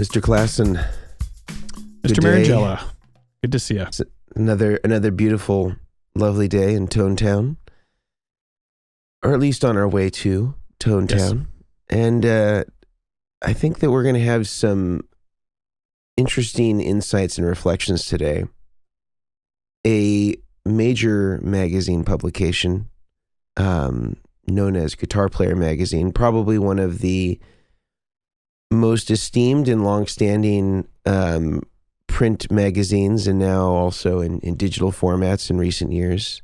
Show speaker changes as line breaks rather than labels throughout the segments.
Mr. Klassen.
Mr. Marangella, good to see you.
It's another beautiful, lovely day in Tone Town, or at least on our way to Tone Town. And I think that we're going to have some interesting insights and reflections today. A major magazine publication known as Guitar Player Magazine, probably one of the most esteemed and long-standing print magazines, and now also in digital formats in recent years.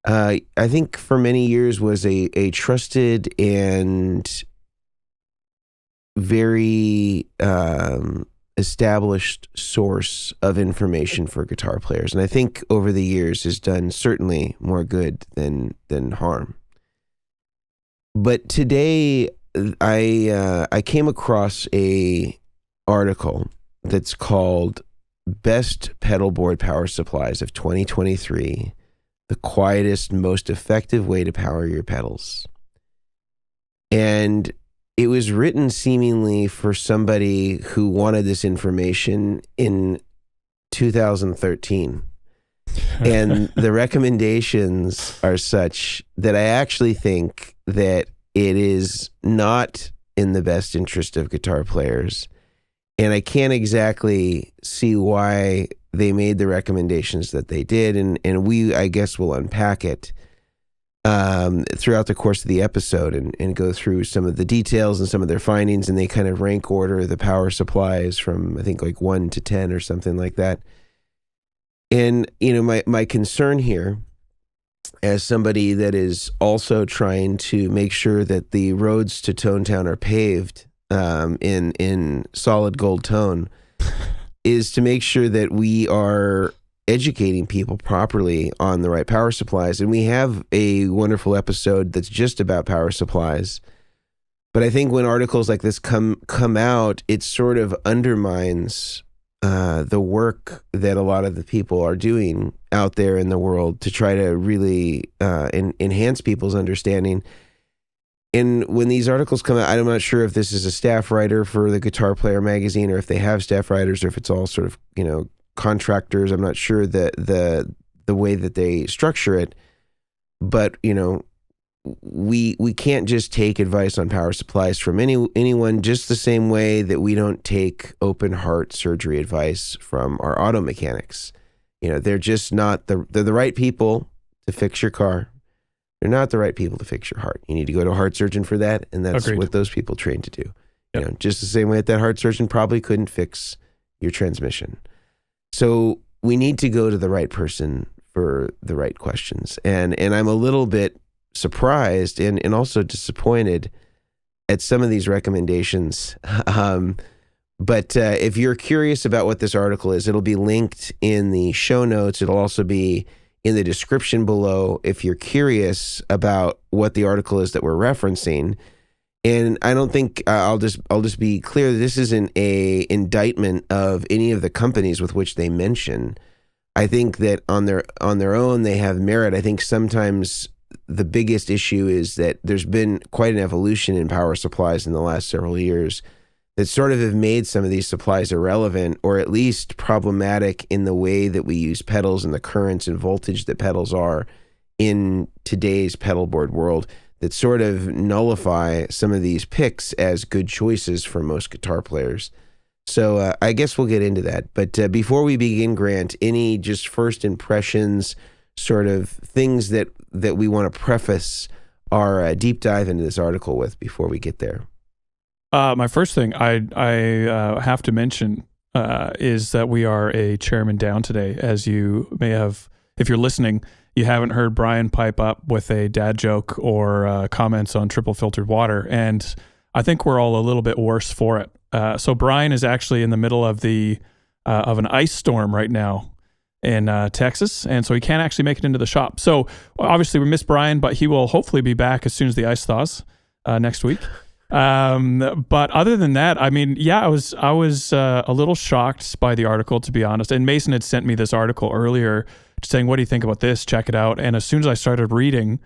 I think for many years was a trusted and very established source of information for guitar players. And I think over the years has done certainly more good than harm. But today I came across a article that's called Best Pedalboard Power Supplies of 2023, the quietest, most effective way to power your pedals. And it was written seemingly for somebody who wanted this information in 2013. And the recommendations are such that I actually think that it is not in the best interest of guitar players. And I can't exactly see why they made the recommendations that they did. And we, I guess, will unpack it throughout the course of the episode and go through some of the details and some of their findings. And they kind of rank order the power supplies from, I think, like 1 to 10 or something like that. And, you know, my concern here, as somebody that is also trying to make sure that the roads to Tone Town are paved in solid gold tone, is to make sure that we are educating people properly on the right power supplies. And we have a wonderful episode that's just about power supplies. But I think when articles like this come out, it sort of undermines the work that a lot of the people are doing out there in the world to try to really enhance people's understanding. And when these articles come out, I'm not sure if this is a staff writer for the Guitar Player Magazine or if they have staff writers or if it's all sort of, you know, contractors. I'm not sure the way that they structure it. But, you know, we can't just take advice on power supplies from anyone, just the same way that we don't take open heart surgery advice from our auto mechanics. You know, they're just not they're the right people to fix your car. They're not the right people to fix your heart. You need to go to a heart surgeon for that, and that's
Agreed.
what those people train to do.
Yep.
You know, just the same way that heart surgeon probably couldn't fix your transmission. So we need to go to the right person for the right questions. And I'm a little bit surprised and also disappointed at some of these recommendations. But if you're curious about what this article is, it'll be linked in the show notes. It'll also be in the description below if you're curious about what the article is that we're referencing. And I don't think I'll just be clear, this isn't a indictment of any of the companies with which they mention. I think that on their own they have merit. I think sometimes the biggest issue is that there's been quite an evolution in power supplies in the last several years that sort of have made some of these supplies irrelevant, or at least problematic in the way that we use pedals and the currents and voltage that pedals are in today's pedalboard world, that sort of nullify some of these picks as good choices for most guitar players. So I guess we'll get into that. But before we begin, Grant, any just first impressions, sort of things that we want to preface our deep dive into this article with before we get there?
My first thing I have to mention is that we are a Chairmen down today. As you may have, if you're listening, you haven't heard Brian pipe up with a dad joke or comments on triple filtered water, and I think we're all a little bit worse for it. So Brian is actually in the middle of of an ice storm right now in Texas, and so he can't actually make it into the shop. So obviously we miss Brian, but he will hopefully be back as soon as the ice thaws next week. But other than that, I mean, yeah, I was a little shocked by the article, to be honest. And Mason had sent me this article earlier saying, what do you think about this? Check it out. And as soon as I started reading,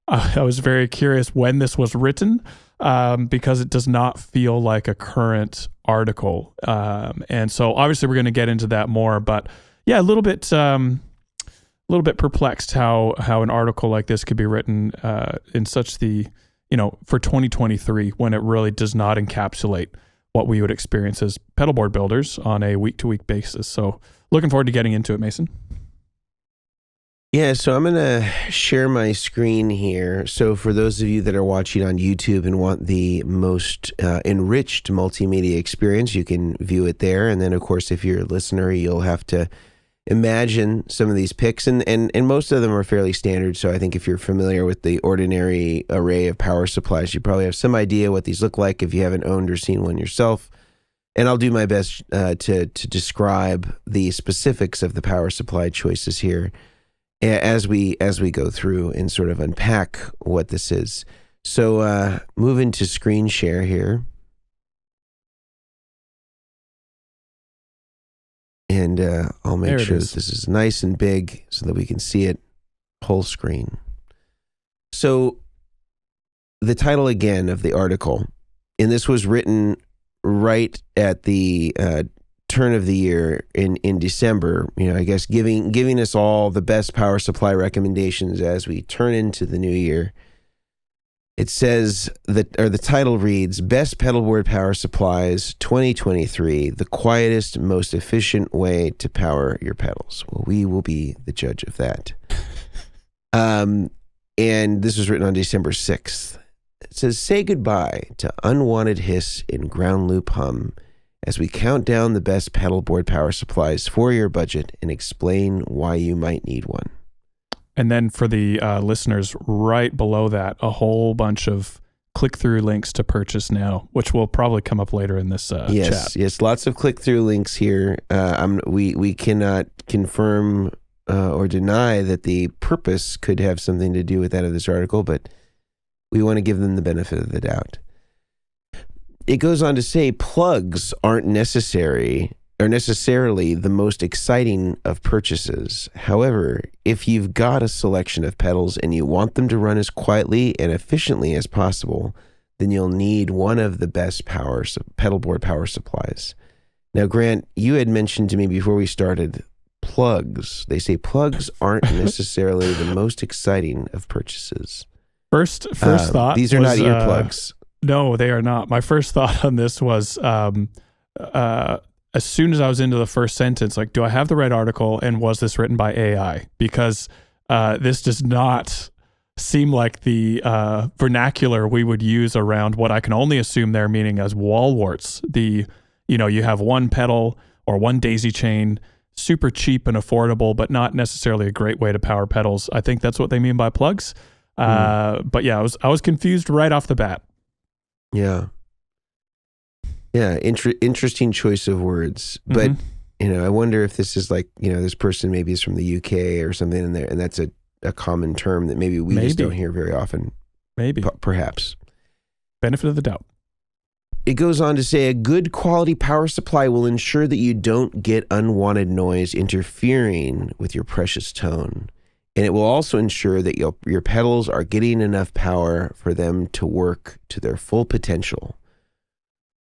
I was very curious when this was written, because it does not feel like a current article. And so obviously we're going to get into that more, but yeah, a little bit perplexed how an article like this could be written in such for 2023 when it really does not encapsulate what we would experience as pedalboard builders on a week-to-week basis. So looking forward to getting into it, Mason.
Yeah, so I'm going to share my screen here. So for those of you that are watching on YouTube and want the most enriched multimedia experience, you can view it there. And then, of course, if you're a listener, you'll have to imagine some of these picks. And most of them are fairly standard. So I think if you're familiar with the ordinary array of power supplies, you probably have some idea what these look like if you haven't owned or seen one yourself. And I'll do my best to describe the specifics of the power supply choices here as we go through and sort of unpack what this is. So move into screen share here. And I'll make sure that this is nice and big so that we can see it whole screen. So the title again of the article, and this was written right at the turn of the year in December, I guess giving us all the best power supply recommendations as we turn into the new year. It says the title reads, Best Pedalboard Power Supplies 2023, the quietest, most efficient way to power your pedals. Well, we will be the judge of that. And this was written on December 6th. It says, say goodbye to unwanted hiss in ground loop hum as we count down the best pedalboard power supplies for your budget and explain why you might need one.
And then for the listeners, right below that, a whole bunch of click-through links to purchase now, which will probably come up later in this chat.
Yes, lots of click-through links here. We cannot confirm or deny that the purpose could have something to do with that of this article, but we want to give them the benefit of the doubt. It goes on to say plugs aren't necessarily the most exciting of purchases. However, if you've got a selection of pedals and you want them to run as quietly and efficiently as possible, then you'll need one of the best pedalboard power supplies. Now, Grant, you had mentioned to me before we started plugs. They say plugs aren't necessarily the most exciting of purchases.
First thought.
These are not earplugs.
No, they are not. My first thought on this was, as soon as I was into the first sentence, like, do I have the right article? And was this written by AI? Because this does not seem like the vernacular we would use around what I can only assume they're meaning as wall warts. You have one pedal or one daisy chain, super cheap and affordable, but not necessarily a great way to power pedals. I think that's what they mean by plugs. But yeah, I was confused right off the bat.
Yeah. Yeah, interesting choice of words. But, I wonder if this is like, this person maybe is from the UK or something in there, and that's a common term that maybe we just don't hear very often.
Maybe.
Perhaps.
Benefit of the doubt.
It goes on to say, a good quality power supply will ensure that you don't get unwanted noise interfering with your precious tone. And it will also ensure that your pedals are getting enough power for them to work to their full potential.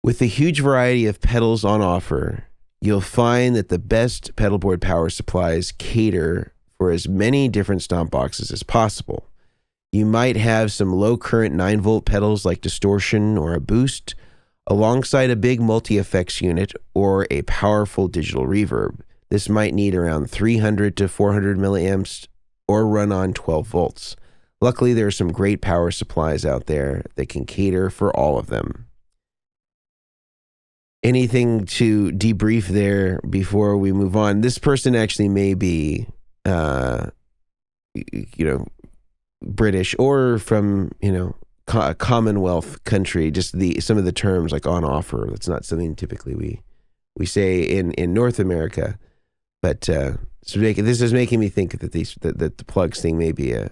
With the huge variety of pedals on offer, you'll find that the best pedalboard power supplies cater for as many different stomp boxes as possible. You might have some low current 9-volt pedals like distortion or a boost, alongside a big multi-effects unit or a powerful digital reverb. This might need around 300 to 400 milliamps or run on 12 volts. Luckily, there are some great power supplies out there that can cater for all of them. Anything to debrief there before we move on? This person actually may be, British or from, a Commonwealth country. Just some of the terms like on offer. That's not something typically we say in North America. But this is making me think that the plugs thing may be a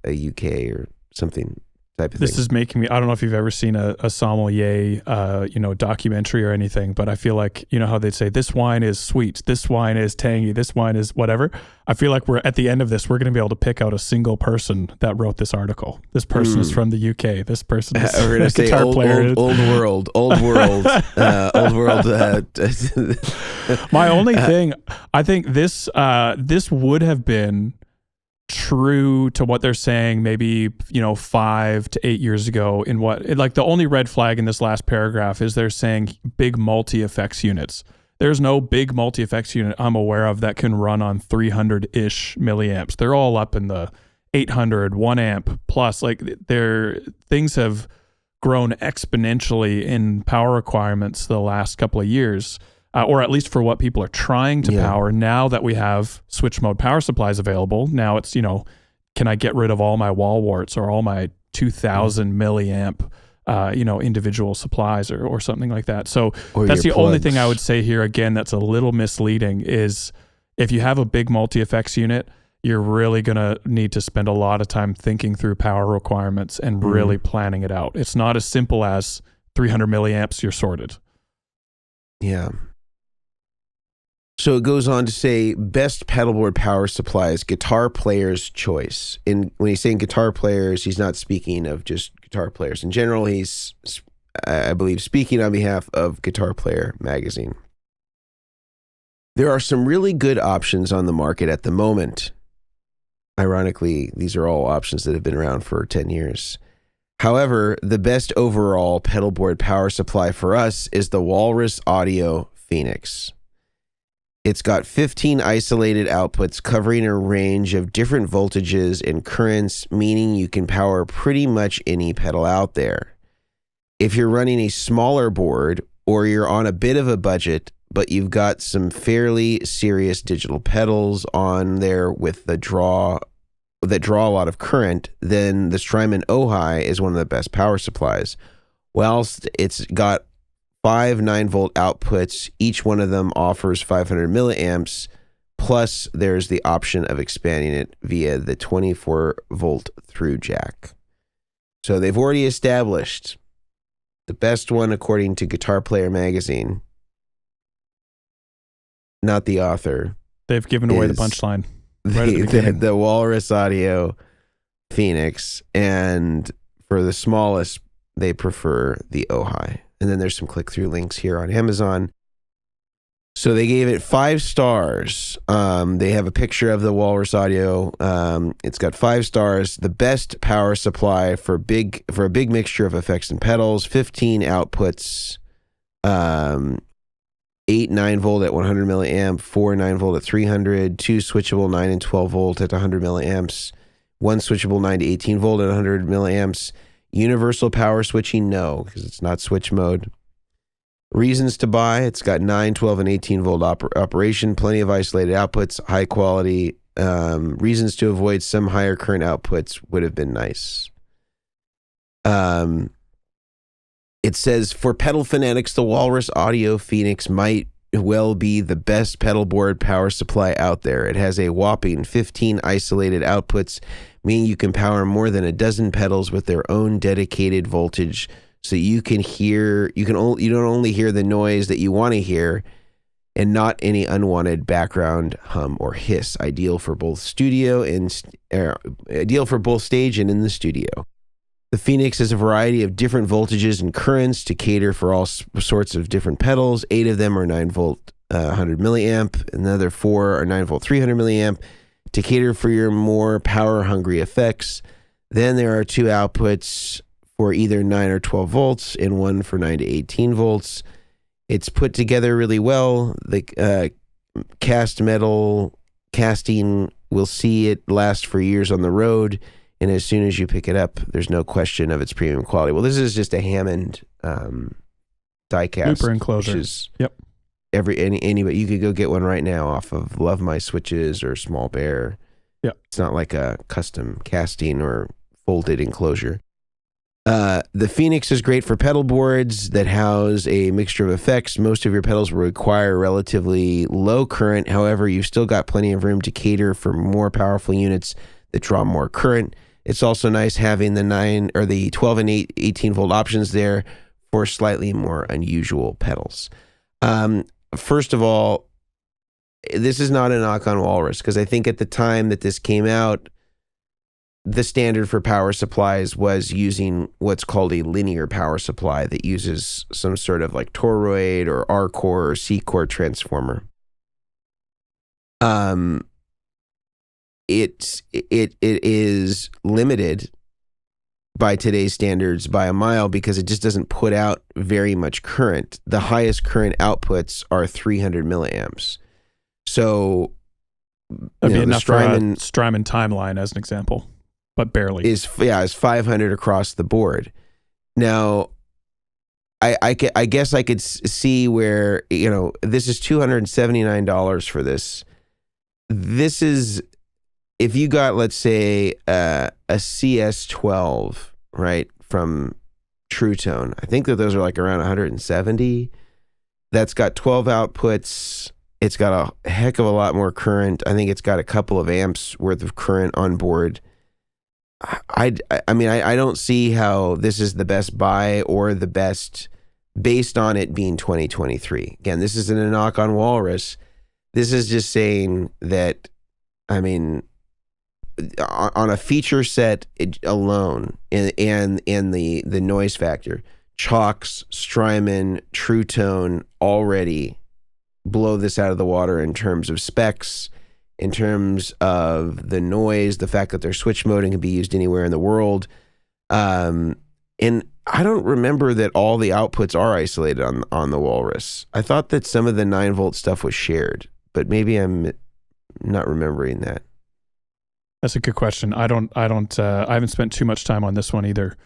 UK or something type of
This
thing.
is making me, I don't know if you've ever seen a sommelier, documentary or anything, but I feel like, you know how they'd say, this wine is sweet, this wine is tangy, this wine is whatever. I feel like we're at the end of this, we're going to be able to pick out a single person that wrote this article. This person is from the UK. This person is
We're going to say old world.
My only thing, I think this would have been true to what they're saying maybe 5 to 8 years ago. In what, like, the only red flag in this last paragraph is they're saying big multi-effects units. There's no big multi-effects unit I'm aware of that can run on 300-ish milliamps. They're all up in the 800, 1 amp plus. Like, things have grown exponentially in power requirements the last couple of years. Or at least for what people are trying to power. Now that we have switch mode power supplies available, now it's, can I get rid of all my wall warts or all my 2000 milliamp, individual supplies or something like that. So that's the only thing I would say here, again, that's a little misleading, is if you have a big multi-effects unit, you're really going to need to spend a lot of time thinking through power requirements and really planning it out. It's not as simple as 300 milliamps, you're sorted.
Yeah. So it goes on to say, best pedalboard power supplies, guitar player's choice. And when he's saying guitar players, he's not speaking of just guitar players. In general, he's, I believe, speaking on behalf of Guitar Player magazine. There are some really good options on the market at the moment. Ironically, these are all options that have been around for 10 years. However, the best overall pedalboard power supply for us is the Walrus Audio Phoenix. It's got 15 isolated outputs covering a range of different voltages and currents, meaning you can power pretty much any pedal out there. If you're running a smaller board or you're on a bit of a budget, but you've got some fairly serious digital pedals on there that draw a lot of current, then the Strymon Ojai is one of the best power supplies. Whilst it's got 5 9-volt outputs, each one of them offers 500 milliamps, plus there's the option of expanding it via the 24-volt through jack. So they've already established the best one according to Guitar Player magazine, not the author.
They've given away the punchline right at the beginning.
The Walrus Audio Phoenix, and for the smallest, they prefer the Ojai. And then there's some click-through links here on Amazon. So they gave it 5 stars. They have a picture of the Walrus Audio. It's got 5 stars. The best power supply for a big mixture of effects and pedals. 15 outputs. 8 9-volt at 100 milliamp. 4 9-volt at 300. 2 switchable 9 and 12 volt at 100 milliamps. 1 switchable 9 to 18 volt at 100 milliamps. Universal power switching, no, because it's not switch mode. Reasons to buy, it's got 9, 12, and 18 volt operation, plenty of isolated outputs, high quality. Reasons to avoid some higher current outputs would have been nice. It says, for pedal fanatics, the Walrus Audio Phoenix might well be the best pedalboard power supply out there. It has a whopping 15 isolated outputs, meaning you can power more than a dozen pedals with their own dedicated voltage, so you don't only hear the noise that you want to hear, and not any unwanted background hum or hiss. Ideal for both stage and in the studio. The Phoenix has a variety of different voltages and currents to cater for all sorts of different pedals. 8 of them are 9-volt 100 milliamp. Another 4 are 9-volt 300 milliamp to cater for your more power-hungry effects. Then there are 2 outputs for either 9 or 12 volts and 1 for 9 to 18 volts. It's put together really well. The cast metal casting will see it last for years on the road. And as soon as you pick it up, there's no question of its premium quality. Well, this is just a Hammond die-cast.
Super enclosure. Yep.
Anybody, you could go get one right now off of Love My Switches or Small Bear.
Yeah.
It's not like a custom casting or folded enclosure. The Phoenix is great for pedal boards that house a mixture of effects. Most of your pedals will require relatively low current. However, you've still got plenty of room to cater for more powerful units that draw more current. It's also nice having the 12 and 18 volt options there for slightly more unusual pedals. First of all, this is not a knock on Walrus, because I think at the time that this came out, the standard for power supplies was using what's called a linear power supply that uses some sort of like toroid or R-core or C-core transformer. It is limited by today's standards by a mile because it just doesn't put out very much current. The highest current outputs are 300 milliamps. So
that'd be enough for a Strymon timeline as an example, but barely.
Is 500 across the board. Now, I guess I could see where, this is $279 for this. This is, if you got, let's say, a CS12, right, from True Tone, I think that those are like around 170. That's got 12 outputs. It's got a heck of a lot more current. I think it's got a couple of amps worth of current on board. I mean, I don't see how this is the best buy or the best based on it being 2023. Again, this isn't a knock on Walrus. This is just saying that, I mean, on a feature set alone and the noise factor, Chalks, Strymon, True Tone already blow this out of the water in terms of specs, in terms of the noise, the fact that they're switch mode and can be used anywhere in the world. And I don't remember that all the outputs are isolated on the Walrus. I thought that some of the 9 volt stuff was shared, but maybe I'm not remembering that.
That's a good question. I haven't spent too much time on this one either.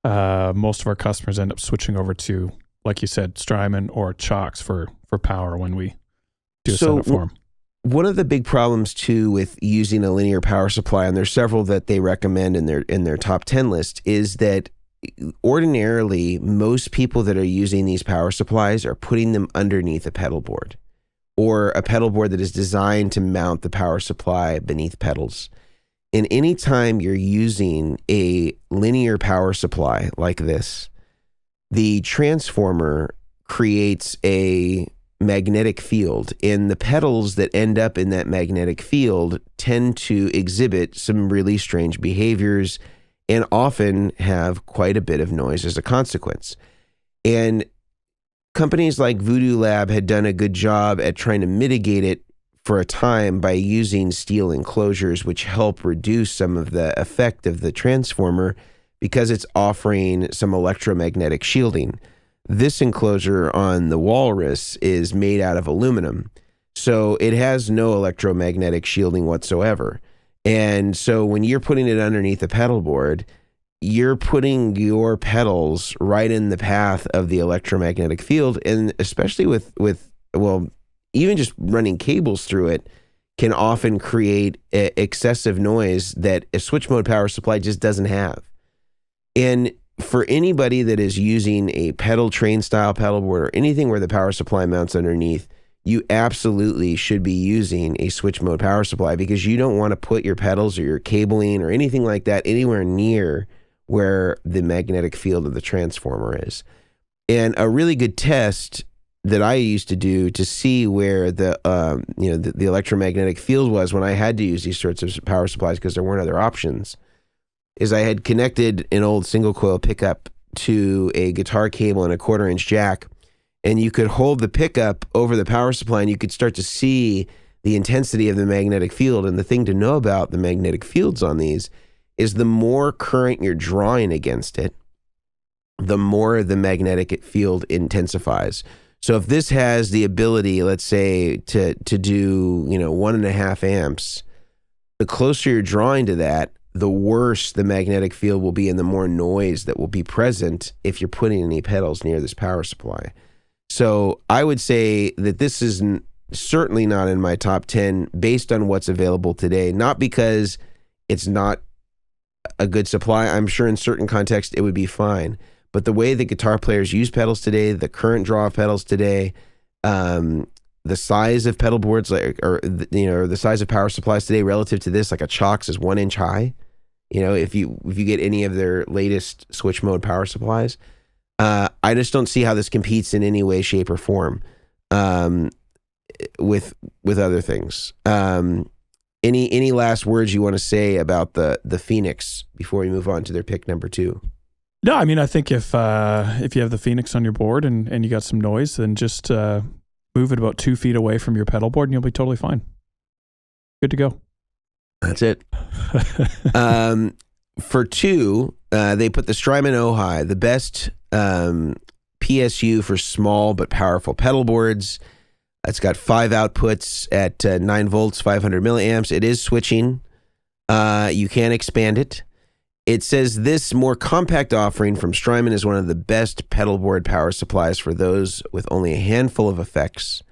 Most of our customers end up switching over to, like you said, Strymon or Chalks for power when we do a setup for them.
One of the big problems too with using a linear power supply, and there's several that they recommend in their top 10 list, is that ordinarily most people that are using these power supplies are putting them underneath a pedal board, or a pedal board that is designed to mount the power supply beneath pedals. And anytime you're using a linear power supply like this, the transformer creates a magnetic field, and the pedals that end up in that magnetic field tend to exhibit some really strange behaviors and often have quite a bit of noise as a consequence. And companies like Voodoo Lab had done a good job at trying to mitigate it for a time by using steel enclosures, which help reduce some of the effect of the transformer because it's offering some electromagnetic shielding. This enclosure on the Walrus is made out of aluminum, so it has no electromagnetic shielding whatsoever. And so when you're putting it underneath a pedal board, you're putting your pedals right in the path of the electromagnetic field, and especially with even just running cables through it can often create excessive noise that a switch mode power supply just doesn't have. And for anybody that is using a pedal train style pedal board or anything where the power supply mounts underneath, you absolutely should be using a switch mode power supply, because you don't want to put your pedals or your cabling or anything like that anywhere near where the magnetic field of the transformer is. And a really good test that I used to do to see where the electromagnetic field was when I had to use these sorts of power supplies because there weren't other options, is I had connected an old single coil pickup to a guitar cable and a 1/4-inch jack, and you could hold the pickup over the power supply and you could start to see the intensity of the magnetic field. And the thing to know about the magnetic fields on these is the more current you're drawing against it, the more the magnetic field intensifies. So if this has the ability, let's say, to do 1.5 amps, the closer you're drawing to that, the worse the magnetic field will be and the more noise that will be present if you're putting any pedals near this power supply. So I would say that this is certainly not in my top 10 based on what's available today, not because it's not a good supply. I'm sure in certain contexts it would be fine. But the way that guitar players use pedals today, the current draw of pedals today, the size of pedal boards, or the size of power supplies today relative to this, like a Chalks is 1 inch high. if you get any of their latest switch mode power supplies. I just don't see how this competes in any way, shape, or form with other things. Any last words you want to say about the Phoenix before we move on to their pick number 2?
No, I mean, I think if you have the Phoenix on your board and you got some noise, then just move it about 2 feet away from your pedal board and you'll be totally fine. Good to go.
That's it. For 2, they put the Strymon Ojai, the best PSU for small but powerful pedal boards. It's got 5 outputs at 9 volts, 500 milliamps. It is switching. You can expand it. It says this more compact offering from Strymon is one of the best pedalboard power supplies for those with only a handful of effects.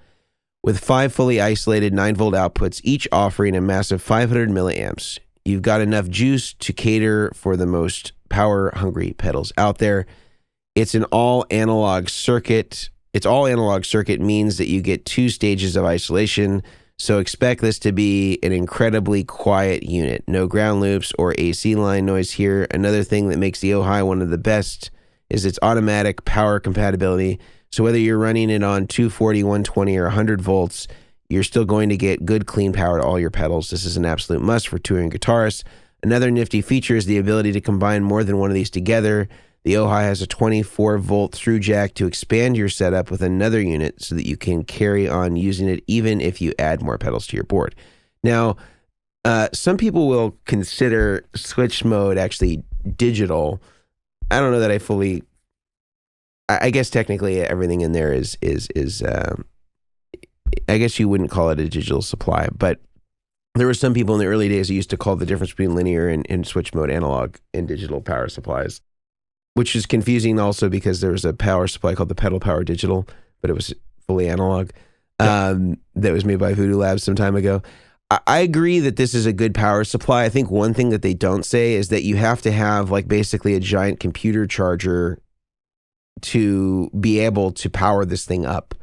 With 5 fully isolated 9-volt outputs, each offering a massive 500 milliamps. You've got enough juice to cater for the most power-hungry pedals out there. It's an all-analog circuit. It's all-analog circuit means that you get 2 stages of isolation, so expect this to be an incredibly quiet unit. No ground loops or AC line noise here. Another thing that makes the Ojai one of the best is its automatic power compatibility. So whether you're running it on 240, 120, or 100 volts, you're still going to get good, clean power to all your pedals. This is an absolute must for touring guitarists. Another nifty feature is the ability to combine more than one of these together. The Ojai has a 24-volt through jack to expand your setup with another unit so that you can carry on using it even if you add more pedals to your board. Now, some people will consider switch mode actually digital. I don't know that I fully... I guess technically everything in there is I guess you wouldn't call it a digital supply, but there were some people in the early days who used to call the difference between linear and switch mode analog and digital power supplies, which is confusing also because there was a power supply called the Pedal Power Digital, but it was fully analog. That was made by Voodoo Labs some time ago. I agree that this is a good power supply. I think one thing that they don't say is that you have to have like basically a giant computer charger to be able to power this thing up.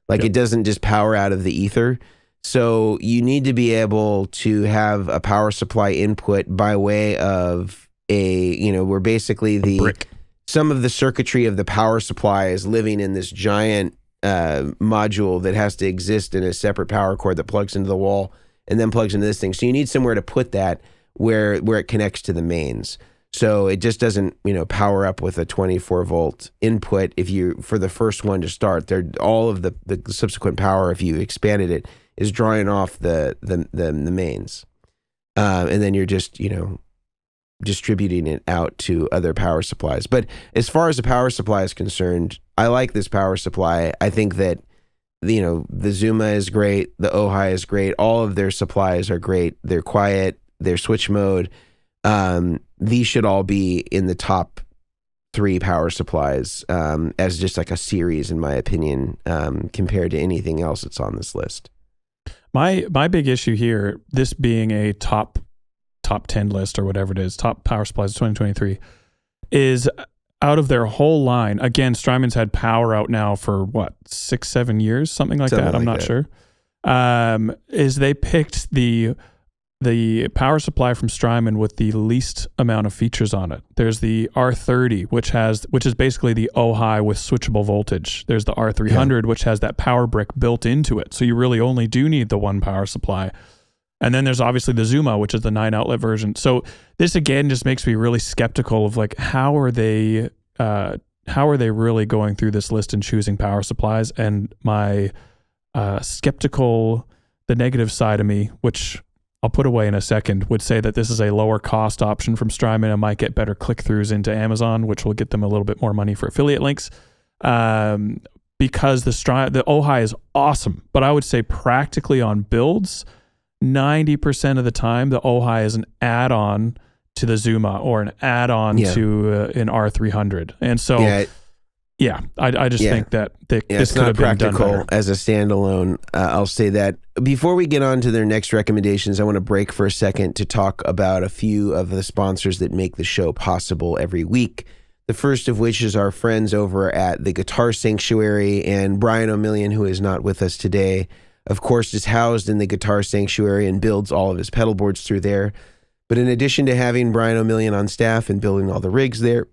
Like it doesn't just power out of the ether. So you need to be able to have a power supply input by way of where basically some of the circuitry of the power supply is living in this giant module that has to exist in a separate power cord that plugs into the wall and then plugs into this thing. So you need somewhere to put that where it connects to the mains. So it just doesn't, power up with a 24-volt input. If you, for the first one to start, all of the subsequent power, if you expanded it, is drawing off the mains. And then you're just, distributing it out to other power supplies. But as far as the power supply is concerned, I like this power supply. I think that, the Zuma is great. The Ojai is great. All of their supplies are great. They're quiet. They're switch mode. These should all be in the top 3 power supplies as just like a series, in my opinion, compared to anything else that's on this list.
My big issue here, this being a top 10 list or whatever it is, top power supplies of 2023, is out of their whole line. Again, Strymon's had power out now for 6-7 years, something like that. I'm not sure. Is they picked the power supply from Strymon with the least amount of features on it. There's the R30, which is basically the Ojai with switchable voltage. There's the R300, which has that power brick built into it. So you really only do need the one power supply. And then there's obviously the Zuma, which is the 9-outlet version. So this again just makes me really skeptical of how are they really going through this list and choosing power supplies? And my skeptical, the negative side of me, which I'll put away in a second, would say that this is a lower cost option from Strymon and might get better click-throughs into Amazon, which will get them a little bit more money for affiliate links. Because the Ojai is awesome, but I would say practically on builds, 90% of the time, the Ojai is an add-on to the Zuma or an add-on to an R300. And so, I just think that this could have been done better.
As a standalone. I'll say that. Before we get on to their next recommendations, I want to break for a second to talk about a few of the sponsors that make the show possible every week. The first of which is our friends over at the Guitar Sanctuary, and Brian Omilion, who is not with us today, of course, is housed in the Guitar Sanctuary and builds all of his pedal boards through there. But in addition to having Brian Omilion on staff and building all the rigs there,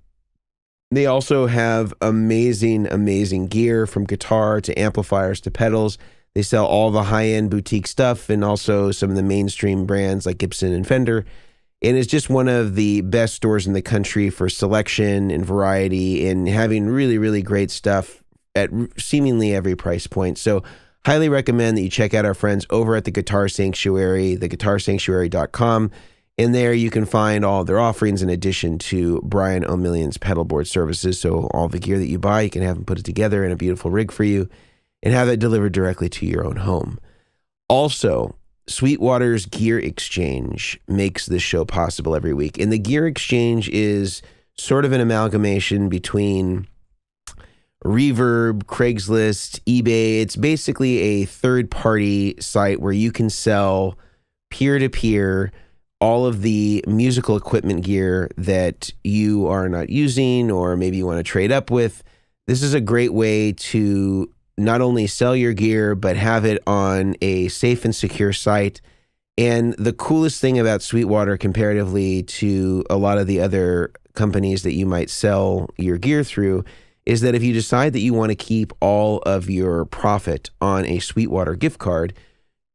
they also have amazing, amazing gear, from guitar to amplifiers to pedals. They sell all the high-end boutique stuff and also some of the mainstream brands like Gibson and Fender. And it's just one of the best stores in the country for selection and variety and having really, really great stuff at seemingly every price point. So highly recommend that you check out our friends over at the Guitar Sanctuary, theguitarsanctuary.com. In there, you can find all of their offerings in addition to Brian Omilion's pedalboard services. So all the gear that you buy, you can have them put it together in a beautiful rig for you and have it delivered directly to your own home. Also, Sweetwater's Gear Exchange makes this show possible every week. And the Gear Exchange is sort of an amalgamation between Reverb, Craigslist, eBay. It's basically a third-party site where you can sell peer-to-peer all of the musical equipment gear that you are not using or maybe you want to trade up with. This is a great way to not only sell your gear, but have it on a safe and secure site. And the coolest thing about Sweetwater comparatively to a lot of the other companies that you might sell your gear through is that if you decide that you want to keep all of your profit on a Sweetwater gift card,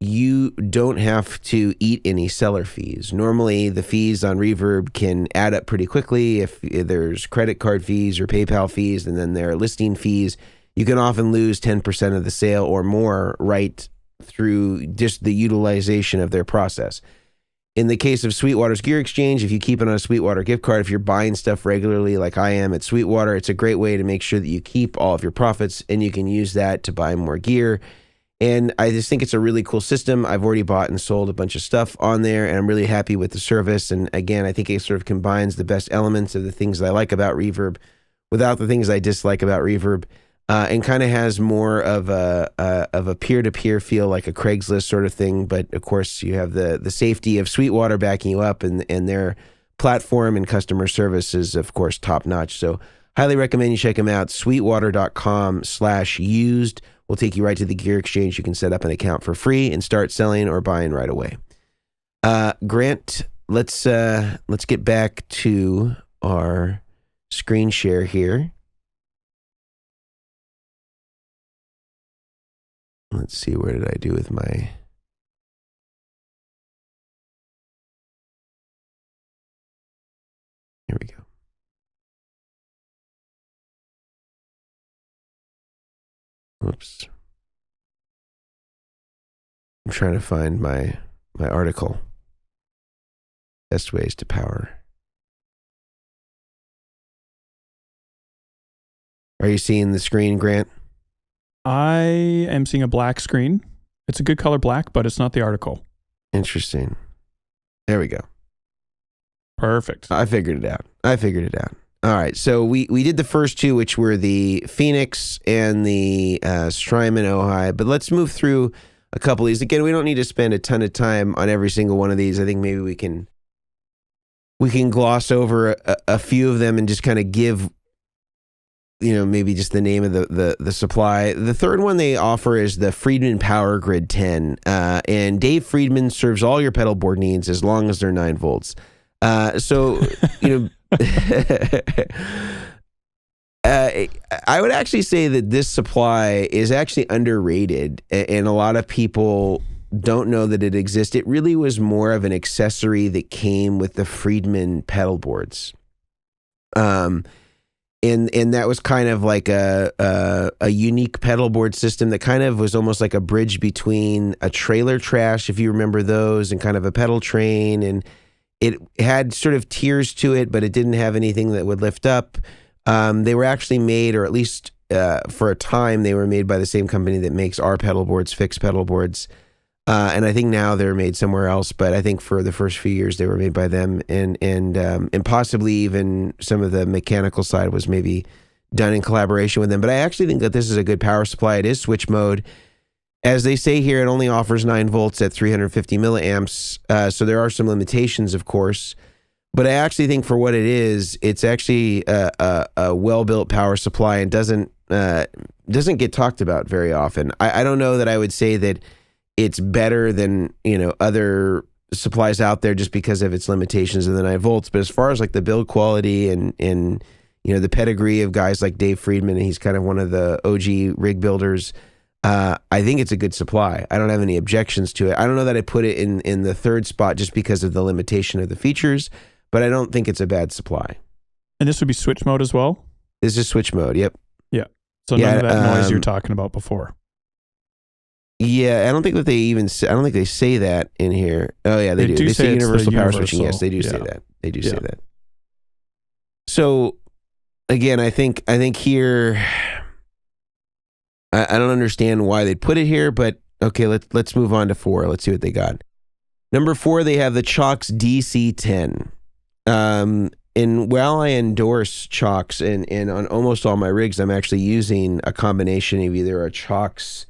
you don't have to eat any seller fees. Normally, the fees on Reverb can add up pretty quickly. If there's credit card fees or PayPal fees, and then there are listing fees, you can often lose 10% of the sale or more right through just the utilization of their process. In the case of Sweetwater's Gear Exchange, if you keep it on a Sweetwater gift card, if you're buying stuff regularly like I am at Sweetwater, it's a great way to make sure that you keep all of your profits and you can use that to buy more gear. And I just think it's a really cool system. I've already bought and sold a bunch of stuff on there, and I'm really happy with the service. And again, I think it sort of combines the best elements of the things that I like about Reverb without the things I dislike about Reverb, and kind of has more of a peer-to-peer feel, like a Craigslist sort of thing. But of course, you have the safety of Sweetwater backing you up, and their platform and customer service is, of course, top-notch. So highly recommend you check them out. Sweetwater.com/used. We'll take you right to the Gear Exchange. You can set up an account for free and start selling or buying right away. Grant, let's get back to our screen share here. Let's see, where did I do with my... Here we go. Oops. I'm trying to find my article. Best ways to power. Are you seeing the screen, Grant?
I am seeing a black screen. It's a good color black, but it's not the article.
Interesting. There we go.
Perfect.
I figured it out. All right, so we did the first two, which were the Phoenix and the Strymon Ojai, but let's move through a couple of these. Again, we don't need to spend a ton of time on every single one of these. I think maybe we can gloss over a few of them and just kind of give, maybe just the name of the supply. The third one they offer is the Friedman Power Grid 10, and Dave Friedman serves all your pedal board needs as long as they're 9 volts. I would actually say that this supply is actually underrated, and a lot of people don't know that it exists. It really was more of an accessory that came with the Friedman pedal boards. And that was kind of like a unique pedal board system that kind of was almost like a bridge between a trailer trash, if you remember those, and kind of a pedal train, and it had sort of tiers to it, but it didn't have anything that would lift up. They were actually made, or at least for a time, they were made by the same company that makes our pedal boards, Fix pedal boards. And I think now they're made somewhere else, but I think for the first few years they were made by them, and possibly even some of the mechanical side was maybe done in collaboration with them. But I actually think that this is a good power supply. It is switch mode. As they say here, it only offers 9 volts at 350 milliamps. So there are some limitations, of course. But I actually think for what it is, it's actually a well-built power supply and doesn't get talked about very often. I don't know that I would say that it's better than other supplies out there just because of its limitations of the 9 volts. But as far as like the build quality and the pedigree of guys like Dave Friedman, and he's kind of one of the OG rig builders, I think it's a good supply. I don't have any objections to it. I don't know that I put it in the 3rd spot just because of the limitation of the features, but I don't think it's a bad supply.
And this would be switch mode as well?
This is switch mode, yep.
Yeah. So none of that noise you were talking about before.
Yeah, I don't think that I don't think they say that in here. Oh yeah, they do. They say universal power switching. Yes, they do say that. They do say that. So again, I think here, I don't understand why they put it here, but okay, let's move on to 4. Let's see what they got. Number 4, they have the Chalks DC10. And while I endorse Chalks and on almost all my rigs, I'm actually using a combination of either a Chalks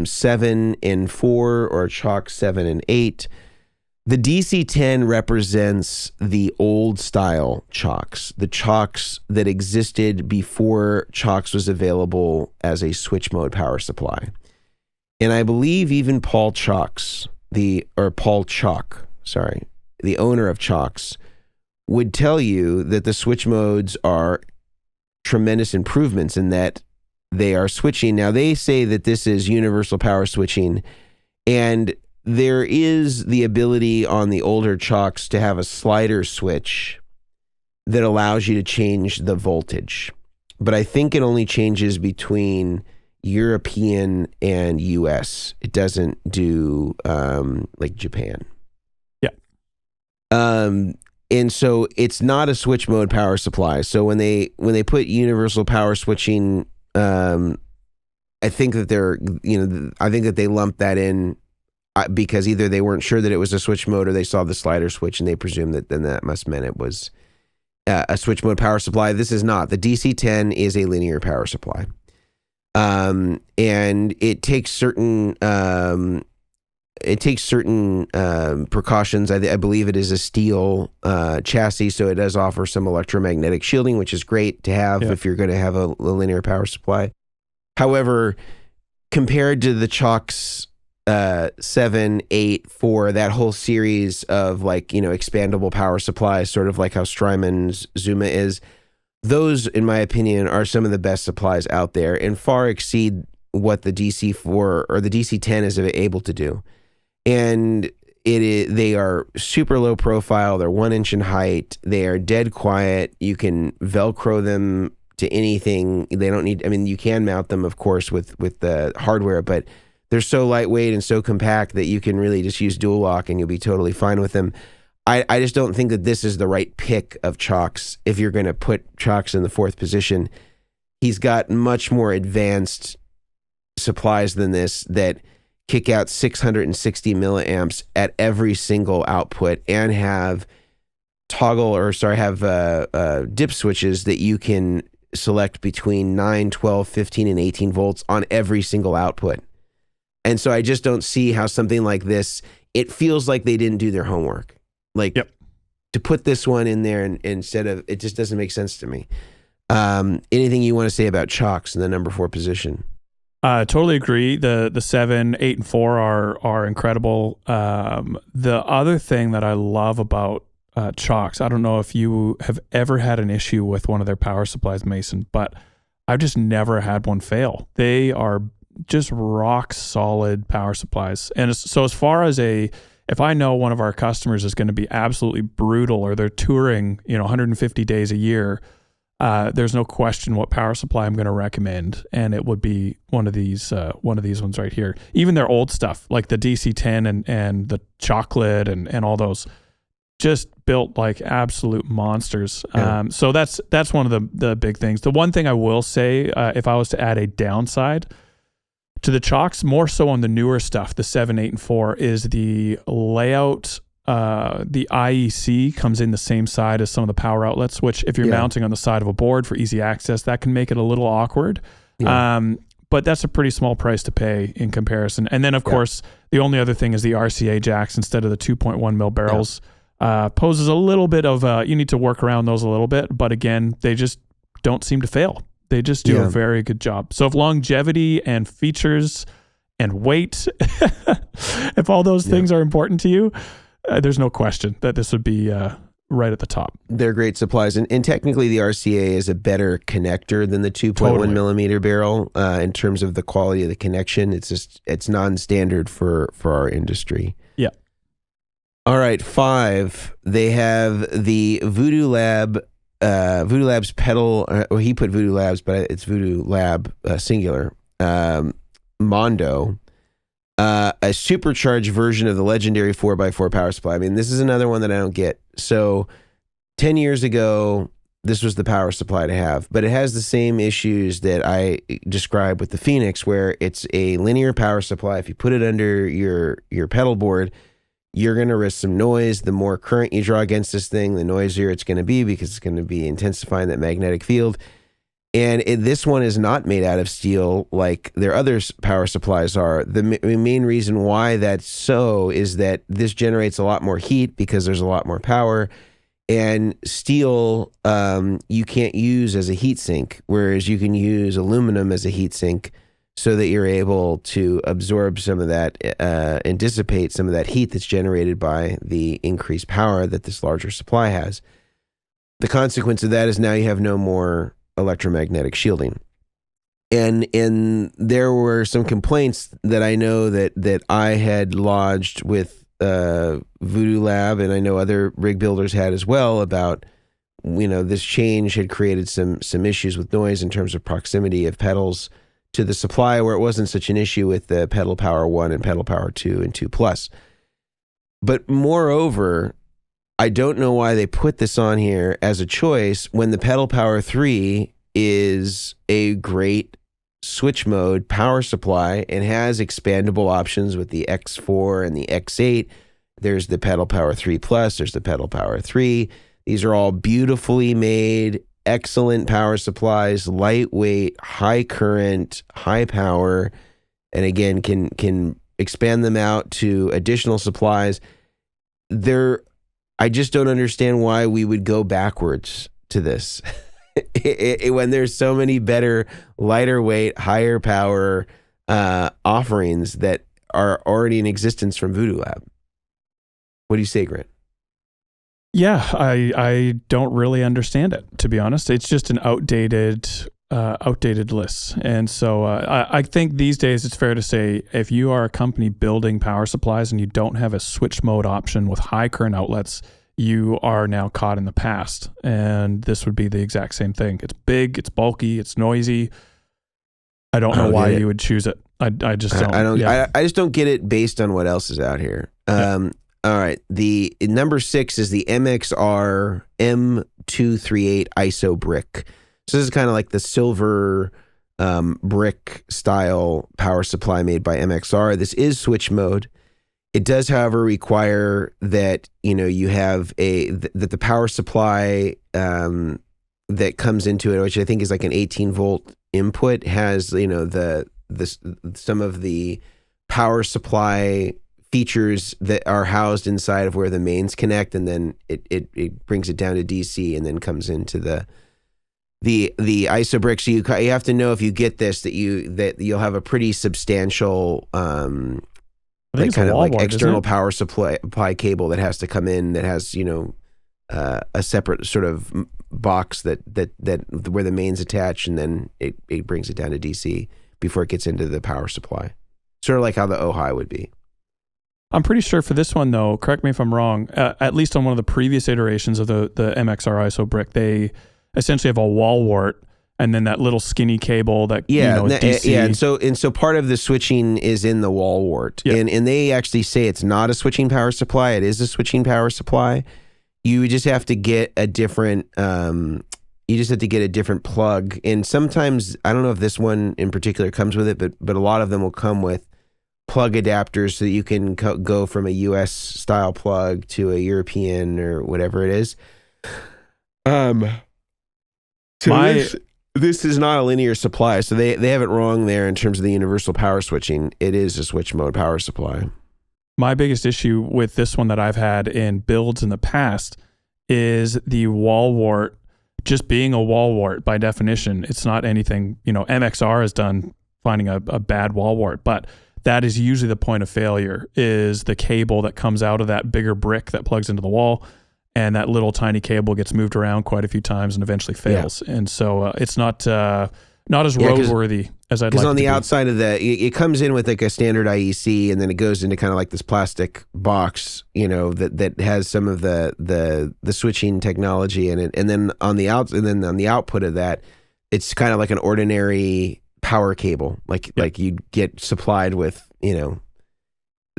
7 and 4 or Chalk 7 and 8. The DC10 represents the old style Chalks, the Chalks that existed before Chalks was available as a switch mode power supply. And I believe even Paul Chalk, the owner of Chalks, would tell you that the switch modes are tremendous improvements in that they are switching. Now, they say that this is universal power switching, and there is the ability on the older Chalks to have a slider switch that allows you to change the voltage. But I think it only changes between European and US. It doesn't do like Japan.
Yeah.
And so it's not a switch mode power supply. So when they put universal power switching, I think that I think that they lumped that in because either they weren't sure that it was a switch mode or they saw the slider switch and they presumed that then that must mean it was a switch mode power supply. This is not. The DC10 is a linear power supply. And it takes certain precautions. I believe it is a steel chassis, so it does offer some electromagnetic shielding, which is great to have if you're going to have a linear power supply. However, compared to the Chalks 7, 8, 4, that whole series of expandable power supplies, sort of like how Strymon's Zuma is, those, in my opinion, are some of the best supplies out there and far exceed what the DC4 or the DC10 is able to do. And they are super low profile. They're 1 inch in height. They are dead quiet. You can Velcro them to anything. They don't need, you can mount them, of course, with the hardware, but they're so lightweight and so compact that you can really just use dual lock and you'll be totally fine with them. I just don't think that this is the right pick of Chalks if you're going to put Chalks in the 4th position. He's got much more advanced supplies than this that kick out 660 milliamps at every single output and have dip switches that you can select between 9, 12, 15, and 18 volts on every single output. And so I just don't see how something like this, it feels like they didn't do their homework. To put this one in there instead of, it just doesn't make sense to me. Anything you want to say about Chalks in the number 4 position?
Totally agree. The 7, 8, and 4 are incredible. The other thing that I love about Chalks, I don't know if you have ever had an issue with one of their power supplies, Mason, but I've just never had one fail. They are just rock solid power supplies. And so as far as if I know one of our customers is going to be absolutely brutal or they're touring, 150 days a year, there's no question what power supply I'm going to recommend, and it would be one of these ones right here. Even their old stuff, like the DC10 and the chocolate and all those, just built like absolute monsters. Yeah. So that's one of the big things. The one thing I will say, if I was to add a downside to the Chalks, more so on the newer stuff, the 7, 8, and 4, is the layout. The IEC comes in the same side as some of the power outlets, which if you're mounting on the side of a board for easy access, that can make it a little awkward. Yeah. But that's a pretty small price to pay in comparison. And then, of course, the only other thing is the RCA jacks instead of the 2.1 mil barrels. Poses a little bit of, you need to work around those a little bit. But again, they just don't seem to fail. They just do a very good job. So if longevity and features and weight, if all those things are important to you, there's no question that this would be right at the top.
They're great supplies. And technically, the RCA is a better connector than the 2.1 millimeter barrel in terms of the quality of the connection. It's non-standard for our industry.
Yeah.
All right, 5. They have the Voodoo Lab's pedal, or he put Voodoo Labs, but it's Voodoo Lab singular, Mondo, a supercharged version of the legendary 4x4 power supply. I mean, this is another one that I don't get. So 10 years ago, this was the power supply to have, but it has the same issues that I described with the Phoenix, where it's a linear power supply. If you put it under your pedal board, you're going to risk some noise. The more current you draw against this thing, the noisier it's going to be, because it's going to be intensifying that magnetic field. And this one is not made out of steel like their other power supplies are. The main reason why that's so is that this generates a lot more heat because there's a lot more power. And steel you can't use as a heat sink, whereas you can use aluminum as a heat sink, so that you're able to absorb some of that and dissipate some of that heat that's generated by the increased power that this larger supply has. The consequence of that is now you have no more electromagnetic shielding. And there were some complaints that I know that I had lodged with Voodoo Lab, and I know other rig builders had as well, about, this change had created some issues with noise in terms of proximity of pedals to the supply, where it wasn't such an issue with the Pedal Power 1 and Pedal Power 2 and 2 Plus. But moreover, I don't know why they put this on here as a choice when the Pedal Power 3 is a great switch mode power supply and has expandable options with the X4 and the X8. There's the Pedal Power 3 Plus, there's the Pedal Power 3. These are all beautifully made, excellent power supplies, lightweight, high current, high power, and again can expand them out to additional supplies. I just don't understand why we would go backwards to this when there's so many better, lighter weight, higher power offerings that are already in existence from Voodoo Lab. What do you say, Grant?
Yeah, I don't really understand it, to be honest. It's just an outdated list. And so I think these days it's fair to say, if you are a company building power supplies and you don't have a switch mode option with high current outlets, you are now caught in the past. And this would be the exact same thing. It's big, it's bulky, it's noisy. I don't know why you would choose it. I just don't.
I just don't get it based on what else is out here. All right. The number 6 is the MXR M238 ISO brick. So this is kind of like the silver brick style power supply made by MXR. This is switch mode. It does, however, require that you have that the power supply that comes into it, which I think is like an 18 volt input, has some of the power supply features that are housed inside of where the mains connect, and then it brings it down to DC and then comes into the ISO brick. So you have to know, if you get this, that you'll have a pretty substantial like kind of like external power supply cable that has to come in, that has a separate sort of box that where the mains attach, and then it brings it down to DC before it gets into the power supply. Sort of like how the Ojai would be.
I'm pretty sure for this one, though, correct me if I'm wrong, at least on one of the previous iterations of the MXR ISO brick, they essentially have a wall wart and then that little skinny cable that, DC.
Yeah, and so part of the switching is in the wall wart. Yeah. And they actually say it's not a switching power supply. It is a switching power supply. You just have to get a different plug. And sometimes, I don't know if this one in particular comes with it, but a lot of them will come with plug adapters so that you can go from a US style plug to a European or whatever it is. This is not a linear supply, so they have it wrong there in terms of the universal power switching. It is a switch mode power supply.
My biggest issue with this one that I've had in builds in the past is the wall wart just being a wall wart by definition. It's not anything, MXR has done finding a bad wall wart, but that is usually the point of failure, is the cable that comes out of that bigger brick that plugs into the wall, and that little tiny cable gets moved around quite a few times and eventually fails. Yeah. And so it's not as roadworthy as I'd like. Because
on the outside of it comes in with like a standard IEC, and then it goes into kind of like this plastic box, that has some of the switching technology in it, and then on the output of that, it's kind of like an ordinary power cable, like you get supplied with,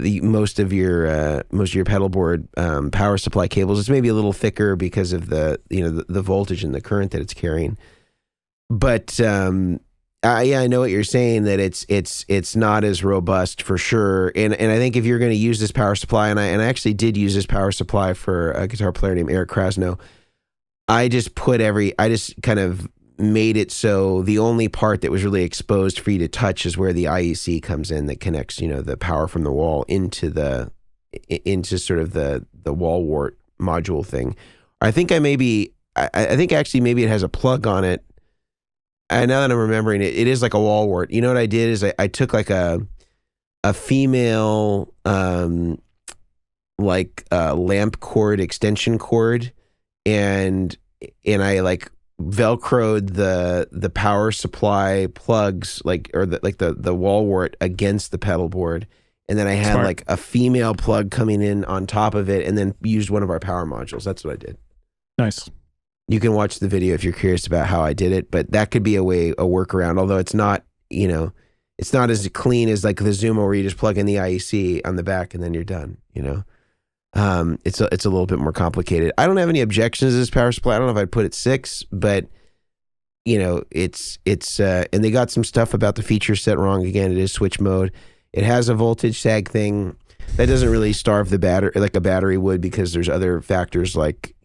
most of your pedalboard power supply cables. It's maybe a little thicker because of the voltage and the current that it's carrying. But I know what you're saying, that it's not as robust for sure. And I think if you're going to use this power supply, and I actually did use this power supply for a guitar player named Eric Krasno, I just kind of made it so the only part that was really exposed for you to touch is where the IEC comes in, that connects, the power from the wall into sort of the wall wart module thing. I think I think actually maybe it has a plug on it. Now that I'm remembering it, it is like a wall wart. You know what I did is I took like a female lamp cord, extension cord, and I like Velcroed the power supply plugs, the wall wart against the pedal board, and then I had like a female plug coming in on top of it, and then used one of our power modules. That's what I did.
Nice.
You can watch the video if you're curious about how I did it, but that could be a workaround. Although it's not, it's not as clean as like the Zumo where you just plug in the IEC on the back and then you're done. It's a little bit more complicated. I don't have any objections to this power supply. I don't know if I'd put it 6, but it's and they got some stuff about the feature set wrong. Again, it is switch mode. It has a voltage sag thing that doesn't really starve the battery like a battery would, because there's other factors like,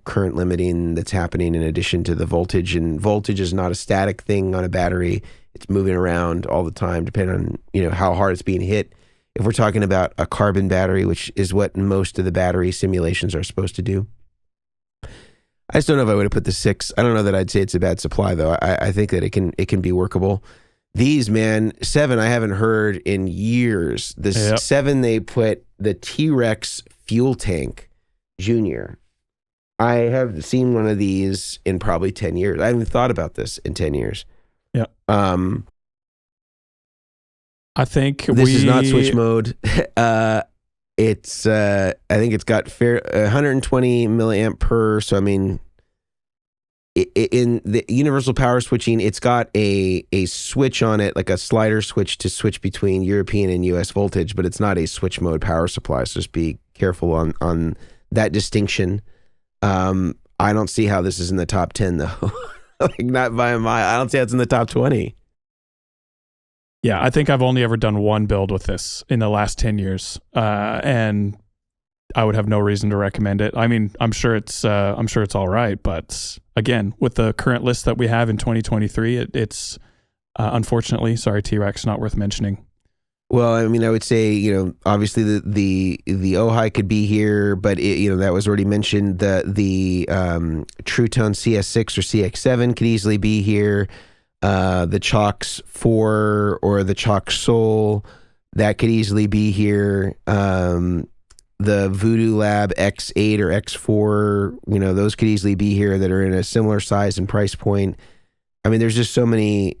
current limiting that's happening in addition to the voltage, and voltage is not a static thing on a battery. It's moving around all the time depending on, how hard it's being hit. If we're talking about a carbon battery, which is what most of the battery simulations are supposed to do. I just don't know if I would have put the 6. I don't know that I'd say it's a bad supply though. I think that it can be workable. These, man, 7 I haven't heard in years. The 7 they put the T-Rex fuel tank Junior. I have seen one of these in probably 10 years. I haven't thought about this in 10 years.
Yeah. I think
this is not switch mode. It's I think it's got 120 milliamp per. So I mean, in the universal power switching, it's got a switch on it, like a slider switch to switch between European and US voltage, but it's not a switch mode power supply. So just be careful on that distinction. I don't see how this is in the top 10 though. Like not by a mile. I don't see how it's in the top 20.
Yeah, I think I've only ever done one build with this in the last 10 years, and I would have no reason to recommend it. I mean, I'm sure it's all right, but again, with the current list that we have in 2023, it's unfortunately, sorry, T-Rex, not worth mentioning.
Well, I mean, I would say, obviously the Ojai could be here, but that was already mentioned. The True Tone CS6 or CX7 could easily be here. The Chalks 4 or the Chalk Soul, that could easily be here. The Voodoo Lab X8 or X4, those could easily be here, that are in a similar size and price point. I mean, there's just so many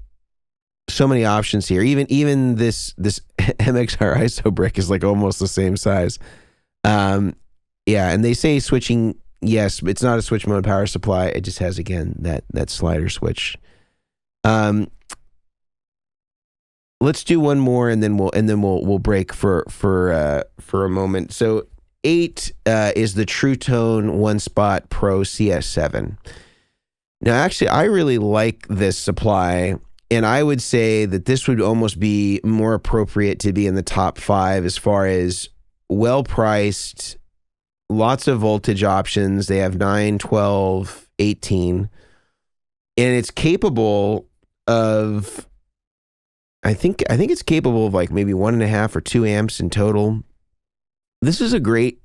options here. Even this MXR ISO brick is like almost the same size. And they say switching, yes, but it's not a switch mode power supply. It just has, again, that slider switch. Let's do one more, and then we'll break for a moment. So 8 is the True Tone One Spot Pro CS7. Now, actually, I really like this supply, and I would say that this would almost be more appropriate to be in the top 5 as far as well-priced, lots of voltage options. They have 9, 12, 18, and it's capable of, I think it's capable of like maybe 1.5 or 2 amps in total. This is a great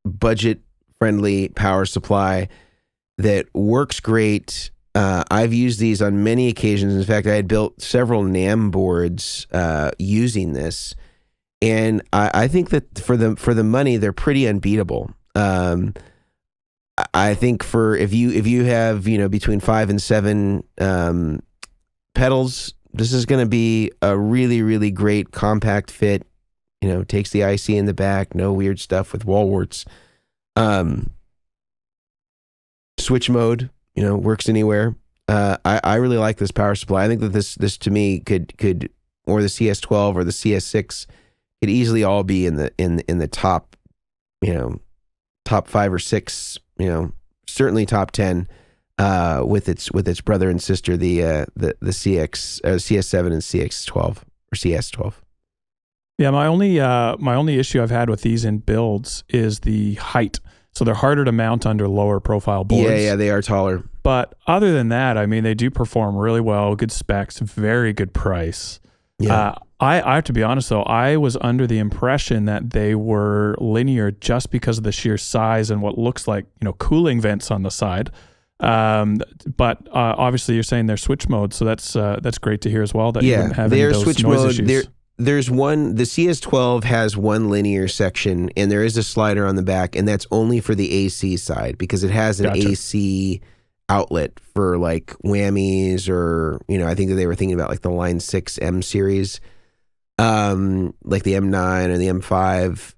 budget-friendly power supply that works great. I've used these on many occasions. In fact, I had built several NAMM boards using this, And I think that for the money, they're pretty unbeatable. I think for if you have between 5 and 7 pedals, this is going to be a really, really great compact fit. Takes the IC in the back, no weird stuff with wall warts. Switch mode, works anywhere. I really like this power supply. I think that this to me could or the CS12 or the CS6 could easily all be in the top, top 5 or 6, certainly top 10, with its brother and sister, the CS7 and CX12 or CS12.
Yeah, my only issue I've had with these in builds is the height. So they're harder to mount under lower profile boards.
Yeah, they are taller.
But other than that, I mean, they do perform really well, good specs, very good price.
Yeah.
I have to be honest though, I was under the impression that they were linear just because of the sheer size and what looks like, cooling vents on the side. But obviously you're saying they're switch mode, so that's great to hear as well that you didn't have any of those
switch
noise
mode.
issues.
There's one, the CS12 has one linear section and there is a slider on the back, and that's only for the AC side because it has an AC outlet for like whammies or, I think that they were thinking about like the Line 6 M series, like the M9 or the M5.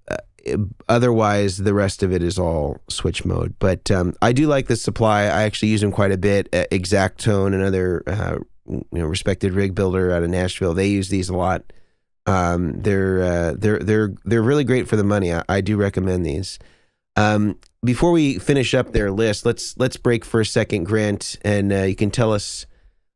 Otherwise, the rest of it is all switch mode. But I do like this supply. I actually use them quite a bit. Exactone, another respected rig builder out of Nashville, they use these a lot. They're really great for the money. I do recommend these. Before we finish up their list, let's break for a second, Grant, and you can tell us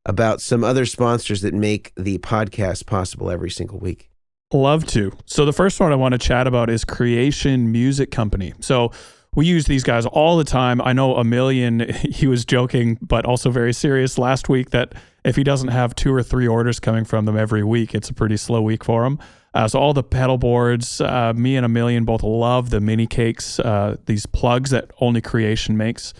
about some other sponsors that make the podcast possible every single week.
Love to. So the first one I want to chat about is Creation Music Company. So we use these guys all the time. I know Omilion, he was joking, but also very serious last week that if he doesn't have 2 or 3 orders coming from them every week, it's a pretty slow week for him. So all the pedal boards, me and Omilion both love the mini cakes, these plugs that only Creation makes.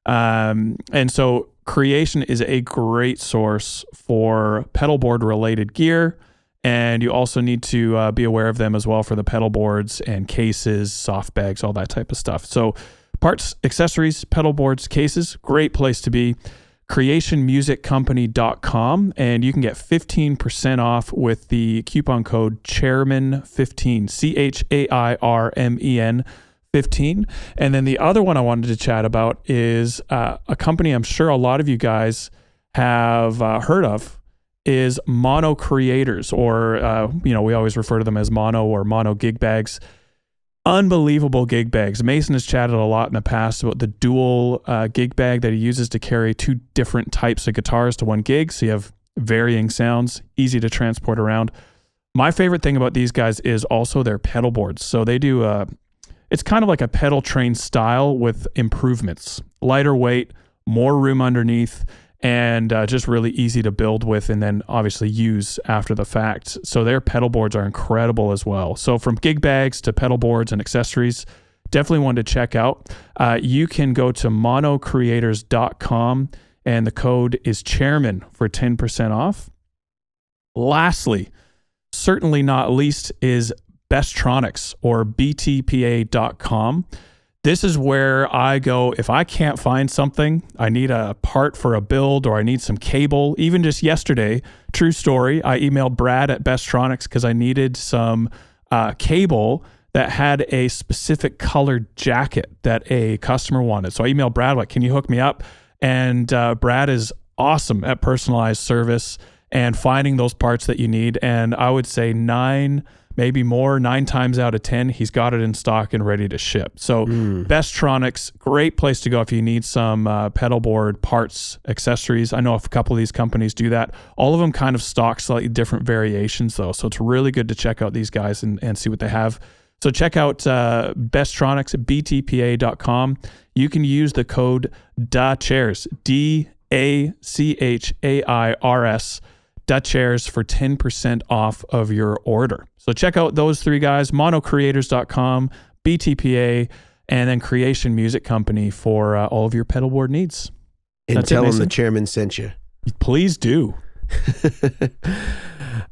And so Creation is a great source for pedal board related gear. And you also need to be aware of them as well for the pedal boards and cases, soft bags, all that type of stuff. So parts, accessories, pedal boards, cases, great place to be. creationmusiccompany.com, and you can get 15% off with the coupon code Chairmen15, CHAIRMEN 15. And then the other one I wanted to chat about is a company I'm sure a lot of you guys have heard of, is Mono Creators, or we always refer to them as Mono or Mono gig bags. Unbelievable gig bags. Mason has chatted a lot in the past about the dual gig bag that he uses to carry 2 different types of guitars to one gig, so you have varying sounds, easy to transport around. My favorite thing about these guys is also their pedal boards. So they do it's kind of like a pedal train style with improvements, lighter weight, more room underneath, and just really easy to build with and then obviously use after the fact. So their pedal boards are incredible as well. So from gig bags to pedal boards and accessories, definitely one to check out. You can go to monocreators.com and the code is Chairmen for 10% off. Lastly, certainly not least, is Bestronix or btpa.com. This is where I go if I can't find something, I need a part for a build or I need some cable. Even just yesterday, true story, I emailed Brad at Bestronix because I needed some cable that had a specific colored jacket that a customer wanted. So I emailed Brad, like, can you hook me up? And Brad is awesome at personalized service and finding those parts that you need. And I would say 9 times out of 10, he's got it in stock and ready to ship. So Bestronix, great place to go if you need some pedal board parts, accessories. I know a couple of these companies do that. All of them kind of stock slightly different variations though. So it's really good to check out these guys and see what they have. So check out Bestronix at btpa.com. You can use the code DACHAIRS, DACHAIRS, DACHAIRS for 10% off of your order. So check out those 3 guys, monocreators.com, BTPA, and then Creation Music Company for all of your pedal board needs.
And tell them the Chairman sent you.
Please do.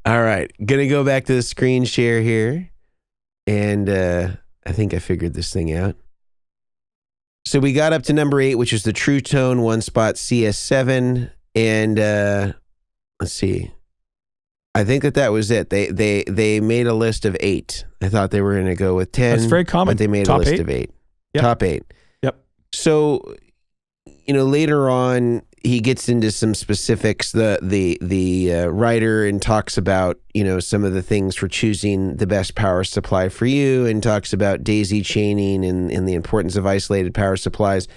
All right. Going to go back to the screen share here. and I think I figured this thing out. So we got up to number 8, which is the True Tone One Spot CS7, and let's see. I think that was it. They made a list of 8. I thought they were going to go with 10.
That's very common.
But they made
Top
a list
8?
of 8.
Yep.
Top 8.
Yep.
So, later on, he gets into some specifics. The writer and talks about some of the things for choosing the best power supply for you, and talks about daisy chaining and the importance of isolated power supplies.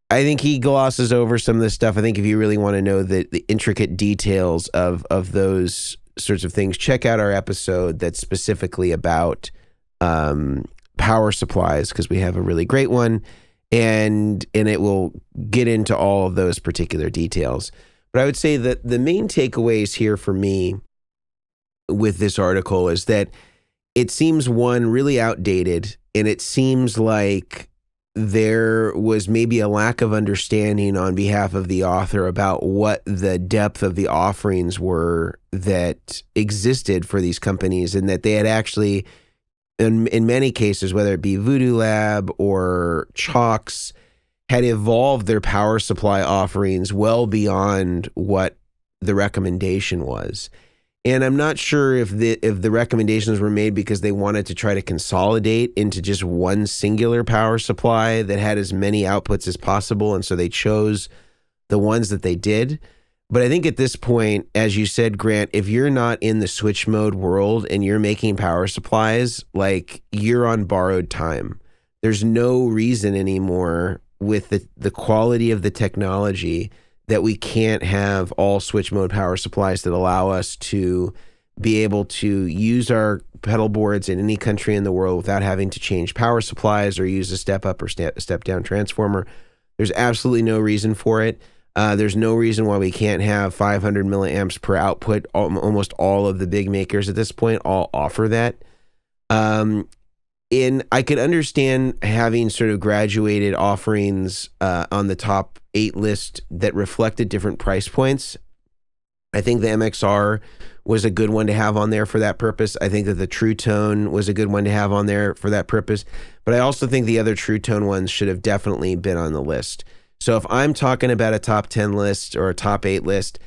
I think he glosses over some of this stuff. I think if you really want to know the intricate details of those sorts of things, check out our episode that's specifically about power supplies, because we have a really great one, and it will get into all of those particular details. But I would say that the main takeaways here for me with this article is that it seems, one, really outdated, and it seems like there was maybe a lack of understanding on behalf of the author about what the depth of the offerings were that existed for these companies, and that they had actually, in many cases, whether it be Voodoo Lab or Chalks, had evolved their power supply offerings well beyond what the recommendation was. And I'm not sure if the recommendations were made because they wanted to try to consolidate into just one singular power supply that had as many outputs as possible, and so they chose the ones that they did. But I think at this point, as you said, Grant, if you're not in the switch mode world and you're making power supplies, like, you're on borrowed time. There's no reason anymore with the quality of the technology that we can't have all switch mode power supplies that allow us to be able to use our pedal boards in any country in the world without having to change power supplies or use a step up or step down transformer. There's absolutely no reason for it. There's no reason why we can't have 500 milliamps per output. Almost all of the big makers at this point all offer that. And I could understand having sort of graduated offerings on the top 8 list that reflected different price points. I think the MXR was a good one to have on there for that purpose. I think that the True Tone was a good one to have on there for that purpose. But I also think the other True Tone ones should have definitely been on the list. So if I'm talking about a top 10 list or a top 8 list,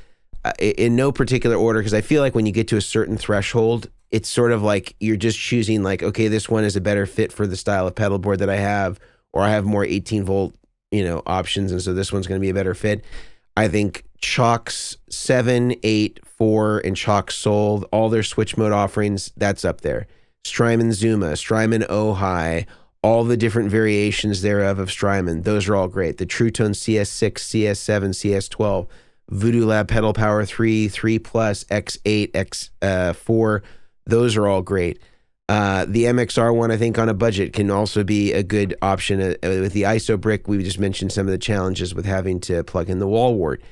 in no particular order, because I feel like when you get to a certain threshold, it's sort of like you're just choosing, like, okay, this one is a better fit for the style of pedal board that I have, or I have more 18 volt, options, and so this one's going to be a better fit. I think Chalks 7, 8, 4, and Chalks Soul, all their switch mode offerings, that's up there. Strymon Zuma, Strymon Ojai, all the different variations thereof of Strymon, those are all great. The True Tone CS6, CS7, CS12, Voodoo Lab Pedal Power 3, 3 Plus, X8, X4, those are all great. The MXR one, I think, on a budget can also be a good option. With the ISO brick, we just mentioned some of the challenges with having to plug in the wall wart.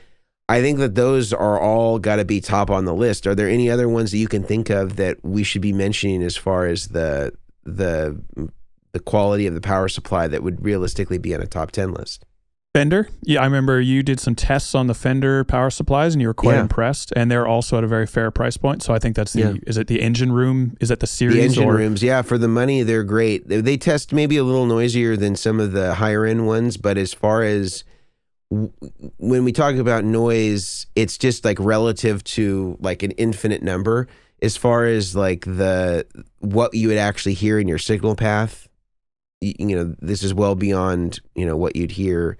I think that those are all got to be top on the list. Are there any other ones that you can think of that we should be mentioning as far as the quality of the power supply that would realistically be on a top 10 list?
Fender. Yeah, I remember you did some tests on the Fender power supplies and you were quite impressed, and they're also at a very fair price point. So I think that's is it the engine room? Is that the series?
The engine rooms, yeah, for the money, they're great. They test maybe a little noisier than some of the higher end ones, but as far as when we talk about noise, it's just like relative to like an infinite number. As far as like what you would actually hear in your signal path, this is well beyond, what you'd hear.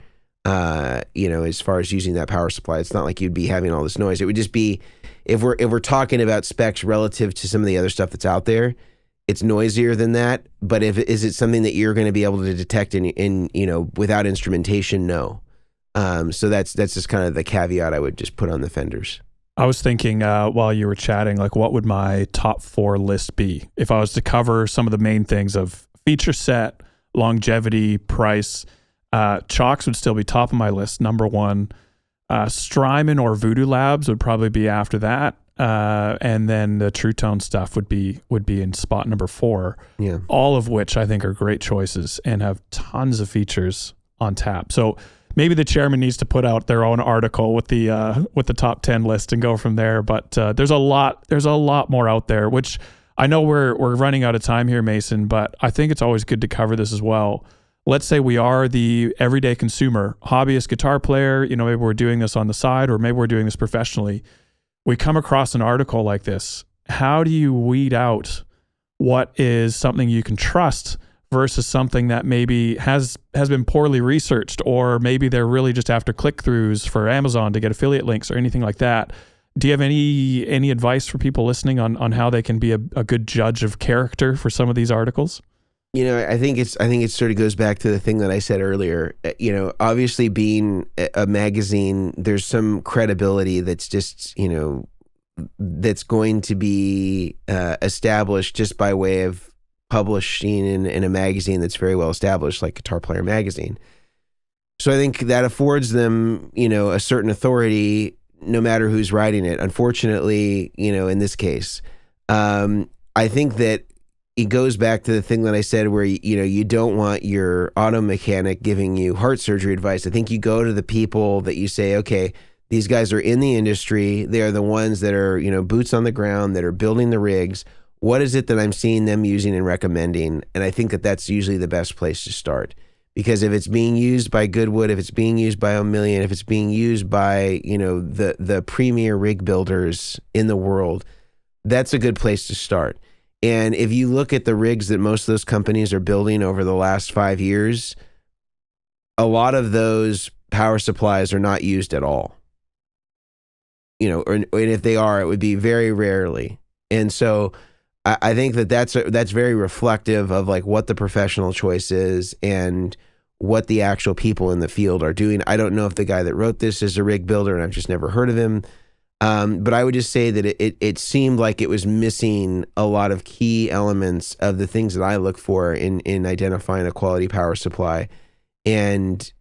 As far as using that power supply, it's not like you'd be having all this noise. It would just be, if we're talking about specs relative to some of the other stuff that's out there, it's noisier than that. But is it something that you're going to be able to detect in without instrumentation? No. So that's just kind of the caveat I would just put on the Fenders.
I was thinking while you were chatting, like, what would my top 4 list be if I was to cover some of the main things of feature set, longevity, price? Chalks would still be top of my list, number 1. Strymon or Voodoo Labs would probably be after that, and then the True Tone stuff would be in spot number 4.
Yeah, all
of which I think are great choices and have tons of features on tap. So maybe the Chairman needs to put out their own article with the top 10 list and go from there. But there's a lot more out there, which I know we're running out of time here, Mason, but I think it's always good to cover this as well. Let's say we are the everyday consumer, hobbyist guitar player, maybe we're doing this on the side or maybe we're doing this professionally. We come across an article like this. How do you weed out what is something you can trust versus something that maybe has been poorly researched, or maybe they're really just after click-throughs for Amazon to get affiliate links or anything like that? Do you have any advice for people listening on how they can be a good judge of character for some of these articles?
I think it sort of goes back to the thing that I said earlier. Obviously being a magazine, there's some credibility that's just, that's going to be established just by way of publishing in a magazine that's very well established, like Guitar Player Magazine. So I think that affords them, a certain authority no matter who's writing it. Unfortunately, in this case, I think that it goes back to the thing that I said where, you don't want your auto mechanic giving you heart surgery advice. I think you go to the people that you say, okay, these guys are in the industry. They are the ones that are, boots on the ground, that are building the rigs. What is it that I'm seeing them using and recommending? And I think that that's usually the best place to start. Because if it's being used by Goodwood, if it's being used by Omilion, if it's being used by, the premier rig builders in the world, that's a good place to start. And if you look at the rigs that most of those companies are building over the last 5 years, a lot of those power supplies are not used at all. And if they are, it would be very rarely. And so I think that's very reflective of like what the professional choice is and what the actual people in the field are doing. I don't know if the guy that wrote this is a rig builder, and I've just never heard of him. But I would just say that it seemed like it was missing a lot of key elements of the things that I look for in identifying a quality power supply. And,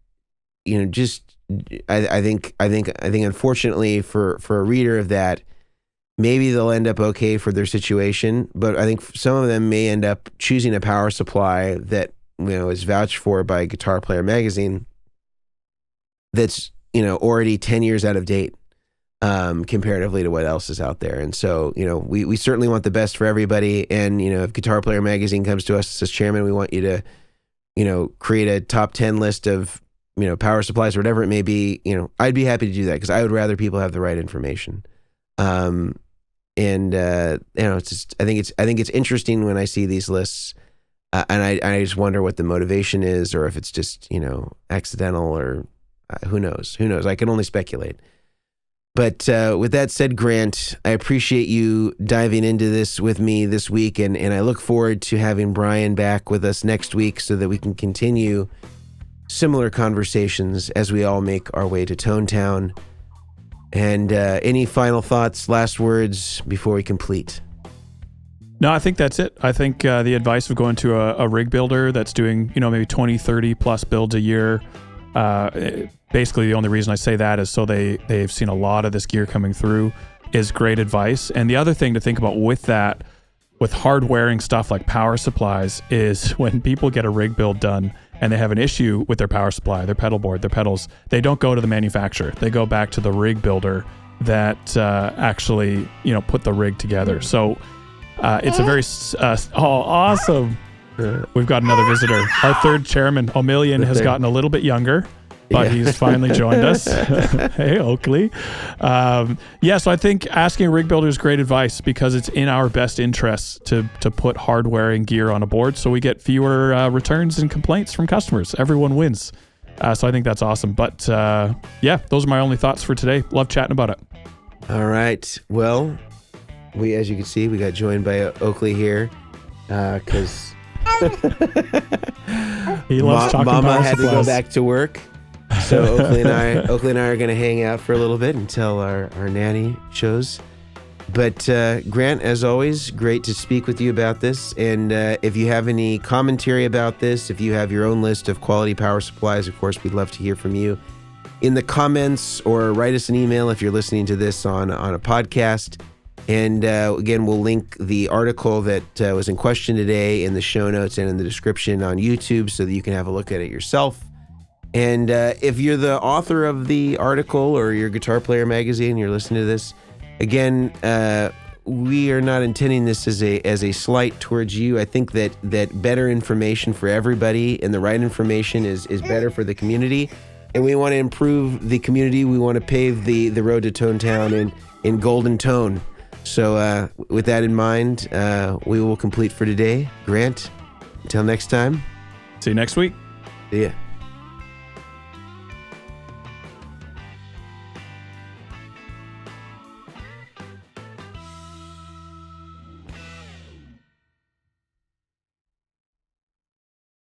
I think unfortunately for a reader of that, maybe they'll end up okay for their situation, but I think some of them may end up choosing a power supply that, is vouched for by Guitar Player Magazine that's, already 10 years out of date. Comparatively to what else is out there. And so, we certainly want the best for everybody. And, if Guitar Player Magazine comes to us and says, Chairman, we want you to, create a top 10 list of, power supplies or whatever it may be, I'd be happy to do that because I would rather people have the right information. It's just, I think it's interesting when I see these lists, and I just wonder what the motivation is, or if it's just, accidental, or who knows? I can only speculate. But with that said, Grant, I appreciate you diving into this with me this week, and I look forward to having Brian back with us next week so that we can continue similar conversations as we all make our way to Tone Town. And any final thoughts, last words before we complete?
No, I think that's it. I think the advice of going to a rig builder that's doing, maybe 20, 30 plus builds a year, basically the only reason I say that is so they've seen a lot of this gear coming through, is great advice. And the other thing to think about with that, with hard wearing stuff like power supplies, is when people get a rig build done and they have an issue with their power supply, their pedal board, their pedals, they don't go to the manufacturer. They go back to the rig builder that actually, put the rig together. So it's a very, awesome. We've got another visitor. Our third chairman, Omilion, has gotten a little bit younger, but he's finally joined us. Hey, Oakley. So I think asking a rig builder is great advice because it's in our best interests to put hard-wearing gear on a board so we get fewer returns and complaints from customers. Everyone wins. So I think that's awesome. But those are my only thoughts for today. Love chatting about it.
All right. Well, as you can see, we got joined by Oakley here because...
he loves talking
Mama had
supplies.
to go back to work, so Oakley and I are going to hang out for a little bit until our nanny shows. But Grant, as always, great to speak with you about this. And if you have any commentary about this, if you have your own list of quality power supplies, of course, we'd love to hear from you in the comments, or write us an email if you're listening to this on a podcast. And again, we'll link the article that was in question today in the show notes and in the description on YouTube so that you can have a look at it yourself. And if you're the author of the article or your Guitar Player Magazine, you're listening to this, again, we are not intending this as a slight towards you. I think that better information for everybody and the right information is better for the community. And we want to improve the community. We want to pave the road to Tone Town in golden tone. So with that in mind, we will complete for today. Grant, until next time.
See you next week.
See ya.